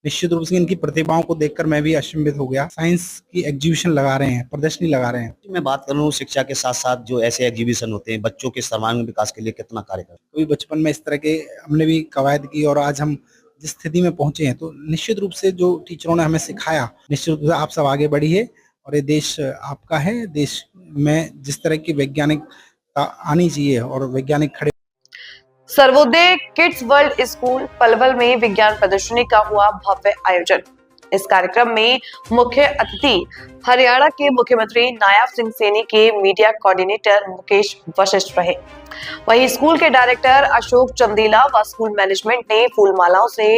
निश्चित रूप से इनकी प्रतिभाओं को देखकर मैं भी अचंभित हो गया। साइंस की एग्जीबिशन लगा रहे हैं, प्रदर्शनी लगा रहे हैं। मैं बात करूं शिक्षा के साथ साथ जो ऐसे एग्जीबिशन होते हैं बच्चों के सर्वांगीण विकास के लिए कितना कार्य करते हैं। कभी बचपन में इस तरह के हमने भी कवायद की और आज हम जिस स्थिति में पहुंचे हैं, तो निश्चित रूप से जो टीचरों ने हमें सिखाया, निश्चित रूप से आप सब आगे बढ़िए और ये देश आपका है। देश में जिस तरह की वैज्ञानिकता आनी चाहिए और वैज्ञानिक खड़े। Sarvodaya kids world school Palwal में विज्ञान प्रदर्शनी का हुआ भव्य आयोजन। इस कार्यक्रम में मुख्य अतिथि हरियाणा के मुख्यमंत्री नायब सिंह सैनी के मीडिया कोऑर्डिनेटर मुकेश वशिष्ठ रहे। वहीं स्कूल के डायरेक्टर अशोक चंदीला व स्कूल मैनेजमेंट ने फूलमालाओं से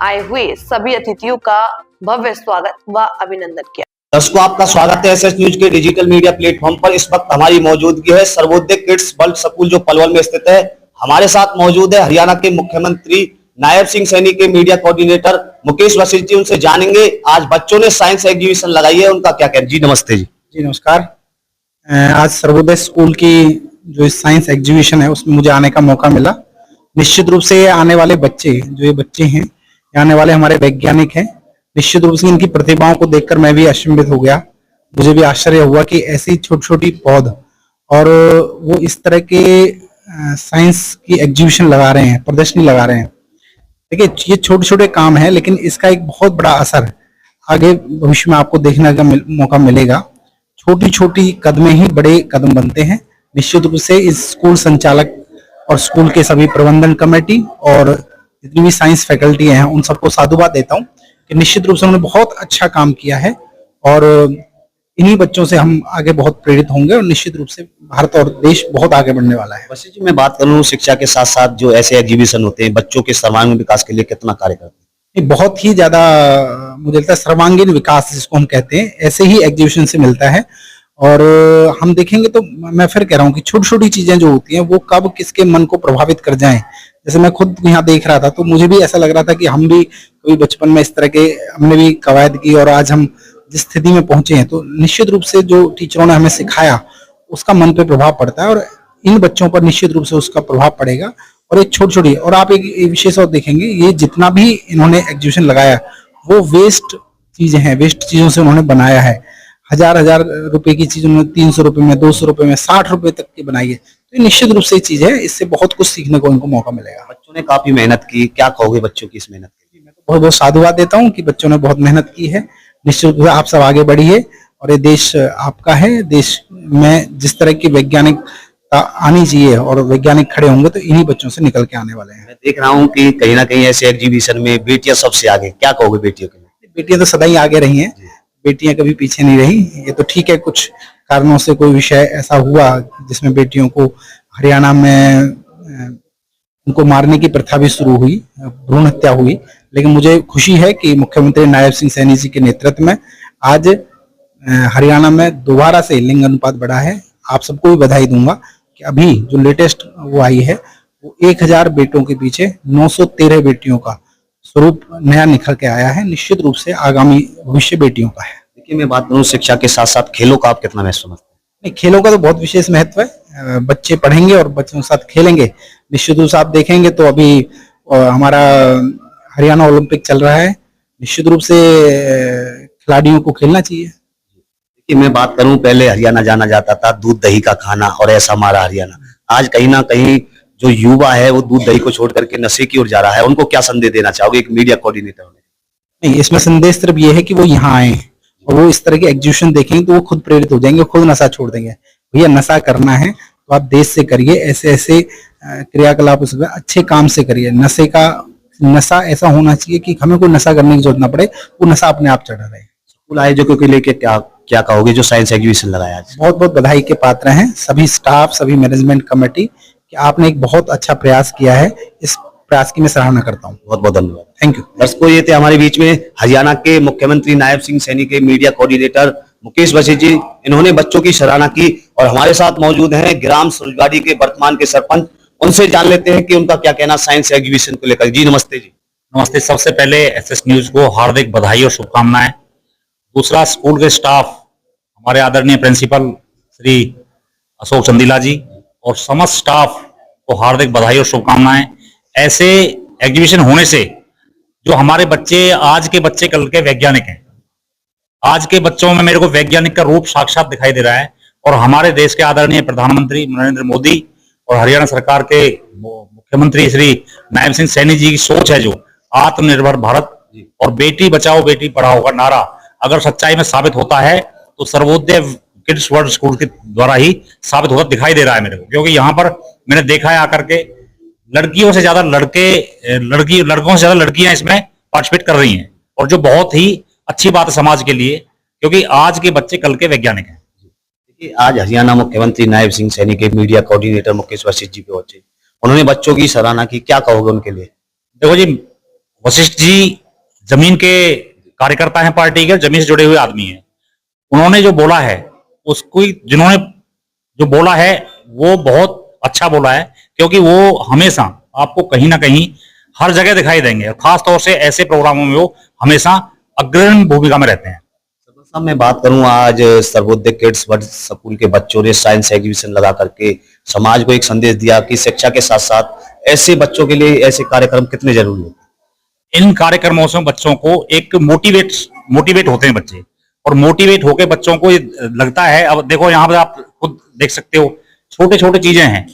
आए हुए सभी अतिथियों का भव्य स्वागत व अभिनंदन किया। दर्शकों, आपका स्वागत है एसएस न्यूज के डिजिटल मीडिया प्लेटफॉर्म पर। इस वक्त हमारी मौजूदगी है सर्वोदय किड्स वर्ल्ड स्कूल जो पलवल में स्थित है। हमारे साथ मौजूद है हरियाणा के मुख्यमंत्री नायब सिंह सैनी के मीडिया कोऑर्डिनेटर मुकेश वशिष्ठ जी। उनसे जानेंगे आज बच्चों ने साइंस एग्जीबिशन लगाई है, उनका क्या कहना। जी नमस्ते। जी नमस्कार। आज सर्वोदय स्कूल की जो साइंस एग्जीबिशन है उसमें मुझे आने का मौका मिला। निश्चित रूप से आने वाले बच्चे जो ये बच्चे हैं, आने वाले हमारे वैज्ञानिक हैं। निश्चित रूप से इनकी प्रतिभाओं को देखकर मैं भी अचंभित हो गया। मुझे भी आश्चर्य हुआ कि ऐसी छोटी छोटी पौध और वो इस तरह के साइंस की एग्जीबिशन लगा रहे हैं, प्रदर्शनी लगा रहे हैं। देखिए, ये छोटे छोटे काम है लेकिन इसका एक बहुत बड़ा असर आगे भविष्य में आपको देखने का मौका मिलेगा। छोटी छोटी कदमें ही बड़े कदम बनते हैं। निश्चित रूप से इस स्कूल संचालक और स्कूल के सभी प्रबंधन कमेटी और जितनी भी साइंस फैकल्टी हैं उन सबको साधुवाद देता हूँ कि निश्चित रूप से उन्होंने बहुत अच्छा काम किया है और इन्हीं बच्चों से हम आगे बहुत प्रेरित होंगे और निश्चित रूप से भारत और देश बहुत आगे बढ़ने वाला है। वशिष्ठ जी, मैं बात करूं शिक्षा के साथ साथ जो ऐसे एग्जीबिशन होते हैं बच्चों के सर्वांगीण विकास के लिए कितना कार्य करते हैं। बहुत ही ज्यादा मुझे लगता है सर्वांगीण विकास जिसको हम कहते हैं ऐसे ही एग्जीबिशन से मिलता है। और हम देखेंगे तो मैं फिर कह रहा हूँ कि छोटी छोटी चीजें जो होती हैं वो कब किसके मन को प्रभावित कर जाएं। जैसे मैं खुद यहाँ देख रहा था तो मुझे भी ऐसा लग रहा था कि हम भी कभी बचपन में इस तरह के हमने भी कवायद की और आज हम जिस स्थिति में पहुंचे हैं, तो निश्चित रूप से जो टीचरों ने हमें सिखाया उसका मन पे प्रभाव पड़ता है और इन बच्चों पर निश्चित रूप से उसका प्रभाव पड़ेगा। और एक छोटी छोटी और आप एक विशेष और देखेंगे, ये जितना भी इन्होंने एग्जीबिशन लगाया वो वेस्ट चीजें हैं, वेस्ट चीजों से उन्होंने बनाया है। हजार हजार रुपए की चीज उन्होंने 300 रुपए में, 200 रुपए में, 60 रुपए तक की बनाई है। तो निश्चित रूप से चीज है, इससे बहुत कुछ सीखने को इनको मौका मिलेगा। बच्चों ने काफी मेहनत की, क्या कहोगे बच्चों की इस मेहनत के लिए। मैं तो बहुत बहुत साधुवाद देता हूँ कि बच्चों ने बहुत मेहनत की है। निश्चित रूप से आप सब आगे बढ़िए और ये देश आपका है। देश में जिस तरह की वैज्ञानिकता आनी चाहिए और वैज्ञानिक खड़े होंगे तो इन्हीं बच्चों से निकल के आने वाले हैं। मैं देख रहा हूँ कि कहीं ना कहीं ऐसे एग्जीबिशन में बेटियां सबसे आगे, क्या कहोगे बेटियों के लिए। बेटियां तो सदा ही आगे रही हैं, बेटियां कभी पीछे नहीं रही। ये तो ठीक है, कुछ कारणों से कोई विषय ऐसा हुआ जिसमें बेटियों को हरियाणा में उनको मारने की प्रथा भी शुरू हुई, भ्रूण हत्या हुई। लेकिन मुझे खुशी है कि मुख्यमंत्री नायब सिंह सैनी जी के नेतृत्व में आज हरियाणा में दोबारा से लिंग अनुपात बढ़ा है। आप सबको भी बधाई दूंगा कि अभी जो लेटेस्ट वो आई है वो 1000 बेटों के पीछे 913 बेटियों का स्वरूप नया निकल के आया है। निश्चित रूप से आगामी भविष्य बेटियों का है। देखिए, मैं बात करूँ शिक्षा के साथ साथ खेलों का आप कितना महत्व समझते हैं। नहीं, खेलों का तो बहुत विशेष महत्व है। बच्चे पढ़ेंगे और बच्चों के साथ खेलेंगे। निश्चित रूप से आप देखेंगे तो अभी हमारा हरियाणा ओलंपिक चल रहा है। निश्चित रूप से खिलाड़ियों को खेलना चाहिए। देखिए, मैं बात करूं पहले हरियाणा जाना जाता था दूध दही का खाना और ऐसा हमारा हरियाणा। आज कहीं ना कहीं जो युवा है वो दूध दही को छोड़ करके नशे की ओर जा रहा है। उनको क्या संदेश देना चाहोगे एक मीडिया कोऑर्डिनेटर में। नहीं, इसमें संदेश सिर्फ ये है कि वो यहाँ आए और वो इस तरह के एग्जीबिशन देखेंगे तो वो खुद प्रेरित हो जाएंगे, खुद नशा छोड़ देंगे। भैया नशा करना है तो आप देश से करिए, ऐसे ऐसे क्रियाकलाप अच्छे काम से करिए। नशा ऐसा होना चाहिए कि हमें कोई नशा करने की जरूरत ना पड़े, वो नशा अपने आप चढ़ा रहे। स्कूल आयोजकों के लेके क्या कहोगे जो साइंस एग्जीबिशन लगाया आज। बहुत बहुत बधाई के पात्र हैं सभी स्टाफ, सभी मैनेजमेंट कमेटी कि आपने एक बहुत अच्छा प्रयास किया है। इस प्रयास की मैं सराहना करता हूँ। बहुत बहुत धन्यवाद। Thank you. दर्शकों, ये थे हमारे बीच में हरियाणा के मुख्यमंत्री नायब सिंह सैनी के मीडिया कोऑर्डिनेटर मुकेश वशिष्ठ जी। इन्होंने बच्चों की सराहना की और हमारे साथ मौजूद हैं ग्राम सुरगाड़ी के वर्तमान के सरपंच। उनसे जान लेते हैं कि उनका क्या कहना साइंस एग्जीबिशन को लेकर। जी नमस्ते। जी नमस्ते। सबसे पहले एसएस न्यूज को हार्दिक बधाई और शुभकामनाएं। दूसरा, स्कूल के स्टाफ, हमारे आदरणीय प्रिंसिपल श्री अशोक चंदीला जी और समस्त स्टाफ को हार्दिक बधाई और शुभकामनाएं। ऐसे एग्जीबिशन होने से जो हमारे बच्चे, आज के बच्चे कल के वैज्ञानिक हैं। आज के बच्चों में मेरे को वैज्ञानिक का रूप साक्षात दिखाई दे रहा है। और हमारे देश के आदरणीय प्रधानमंत्री नरेंद्र मोदी और हरियाणा सरकार के मुख्यमंत्री श्री नायब सिंह सैनी जी की सोच है, जो आत्मनिर्भर भारत और बेटी बचाओ बेटी पढ़ाओ का नारा अगर सच्चाई में साबित होता है तो सर्वोदय किड्स वर्ल्ड स्कूल के द्वारा ही साबित होता दिखाई दे रहा है मेरे को। क्योंकि यहाँ पर मैंने देखा है आकर के लड़कियों से ज्यादा लड़कों से ज्यादा लड़कियां इसमें पार्टिसिपेट कर रही हैं, और जो बहुत ही अच्छी बात है समाज के लिए, क्योंकि आज के बच्चे कल के वैज्ञानिक हैं। देखिए, आज हरियाणा मुख्यमंत्री नायब सिंह सैनी के मीडिया कोऑर्डिनेटर मुकेश वशिष्ठ जी पहुंचे, उन्होंने बच्चों की सराहना की, क्या कहोगे उनके लिए? देखो जी, वशिष्ठ जी जमीन के कार्यकर्ता हैं, पार्टी के जमीन से जुड़े हुए आदमी हैं। उन्होंने जो बोला है उसको, जिन्होंने जो बोला है वो बहुत अच्छा बोला है, क्योंकि वो हमेशा आपको कहीं ना कहीं हर जगह दिखाई देंगे, और खास तौर से ऐसे प्रोग्रामों में वो हमेशा अग्रणी भूमिका में रहते हैं। साहब, मैं बात करूं, आज सर्वोदय किड्स वर्ल्ड स्कूल के बच्चों ने साइंस एग्जीबिशन लगा करके समाज को एक संदेश दिया कि शिक्षा के साथ साथ ऐसे बच्चों के लिए ऐसे कार्यक्रम कितने जरूरी होते हैं। इन कार्यक्रमों से बच्चों को एक मोटिवेट होते हैं बच्चे, और मोटिवेट होकर बच्चों को लगता है, अब देखो यहाँ पर आप खुद देख सकते हो, छोटे छोटे चीजें हैं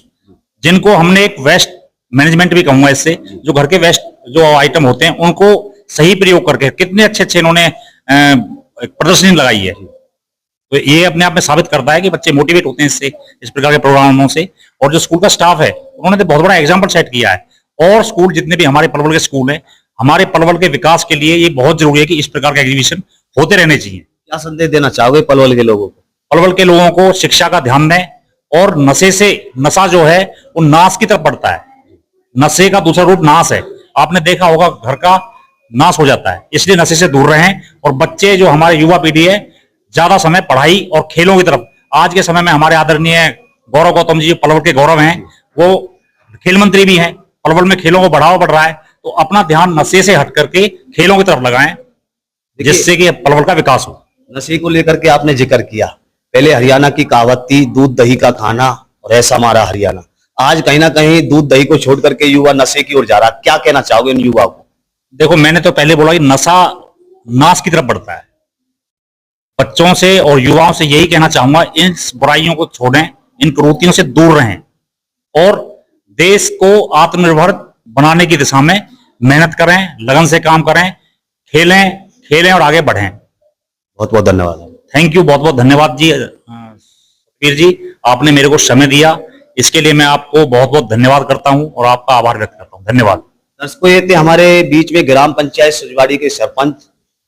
जिनको हमने एक वेस्ट मैनेजमेंट भी कहूंगा इससे, जो घर के वेस्ट जो आइटम होते हैं उनको सही प्रयोग करके कितने अच्छे अच्छे इन्होंने प्रदर्शनी लगाई है। तो ये अपने आप में साबित करता है कि बच्चे मोटिवेट होते हैं इससे, इस प्रकार के प्रोग्रामों से। और जो स्कूल का स्टाफ है उन्होंने तो बहुत बड़ा एग्जाम्पल सेट किया है, और स्कूल जितने भी हमारे पलवल के स्कूल हैं, हमारे पलवल के विकास के लिए ये बहुत जरूरी है कि इस प्रकार के एग्जीबिशन होते रहने चाहिए। क्या संदेश देना चाहोगे पलवल के लोगों को? पलवल के लोगों को शिक्षा का ध्यान दें, और नशा जो है वो नाश की तरफ बढ़ता है। नशे का दूसरा रूप नाश है, आपने देखा होगा, घर का नाश हो जाता है, इसलिए नशे से दूर रहें। और बच्चे जो हमारे युवा पीढ़ी है, ज्यादा समय पढ़ाई और खेलों की तरफ, आज के समय में हमारे आदरणीय गौरव गौतम जी पलवल के गौरव हैं, वो खेल मंत्री भी हैं, पलवल में खेलों को बढ़ावा बढ़ रहा है, तो अपना ध्यान नशे से हट करके खेलों की तरफ लगाएं, जिससे कि पलवल का विकास हो। नशे को लेकर के आपने जिक्र किया, पहले हरियाणा की कहावत थी, दूध दही का खाना और ऐसा हमारा हरियाणा। आज कहीं ना कहीं दूध दही को छोड़ करके युवा नशे की ओर जा रहा है, क्या कहना चाहोगे इन युवाओं को? देखो, मैंने तो पहले बोला कि नशा नाश की तरफ बढ़ता है। बच्चों से और युवाओं से यही कहना चाहूंगा, इन बुराइयों को छोड़ें, इन कुरीतियों से दूर रहें, और देश को आत्मनिर्भर बनाने की दिशा में मेहनत करें, लगन से काम करें, खेलें और आगे बढ़ें। बहुत बहुत धन्यवाद। थैंक यू, बहुत बहुत धन्यवाद जी सतबीर जी, आपने मेरे को समय दिया, इसके लिए मैं आपको बहुत बहुत धन्यवाद करता हूं और आपका आभार व्यक्त करता हूं। धन्यवाद। दर्शकों, ये थे हमारे बीच में ग्राम पंचायत सुजवाड़ी के सरपंच।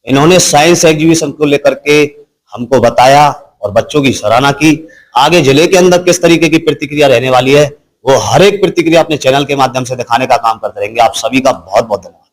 इन्होंने साइंस एग्जीबिशन को लेकर के हमको बताया और बच्चों की सराहना की। आगे जिले के अंदर किस तरीके की प्रतिक्रिया रहने वाली है, वो हर एक प्रतिक्रिया अपने चैनल के माध्यम से दिखाने का काम करते रहेंगे। आप सभी का बहुत बहुत धन्यवाद।